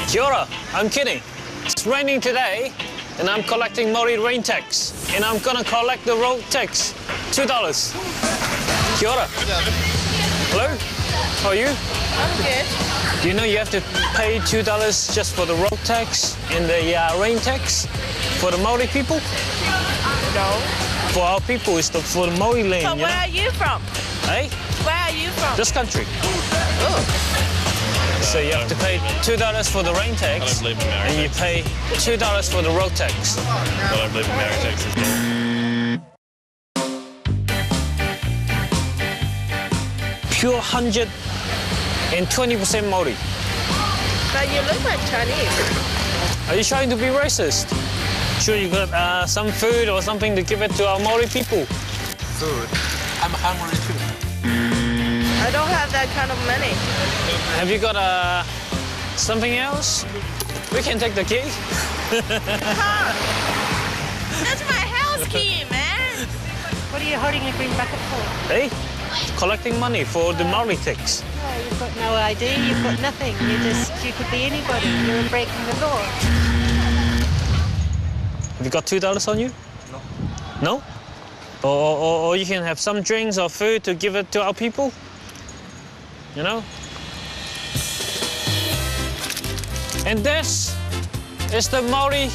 Kia ora, I'm kidding. It's raining today and I'm collecting Maori rain tax. And I'm gonna collect the road tax, $2. Kia ora. Hello, how are you? I'm good. Do you know you have to pay $2 just for the road tax and the rain tax for the Maori people? No. For our people, it's for the Maori land. So where are you from? Hey? Where are you from? This country. Oh. So you have to pay $2 for the rain tax, and you pay $2 for the road tax. I don't believe in Maori taxes. Pure 120% Maori. But you look like Chinese. Are you trying to be racist? Sure, you got some food or something to give it to our Maori people. Food. I'm hungry too. I don't have that kind of money. Have you got something else? We can take the key. Huh. That's my house key, man. What are you holding a green bucket for? Hey, collecting money for the Maori tax. Oh, you've got no ID, you've got nothing. You could be anybody. You're breaking the law. Have you got $2 on you? No. No? Or you can have some drinks or food to give it to our people? You know? And this is the Maori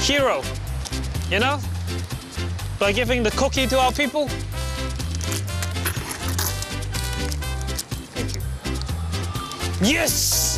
hero, you know? By giving the cookie to our people. Thank you. Yes!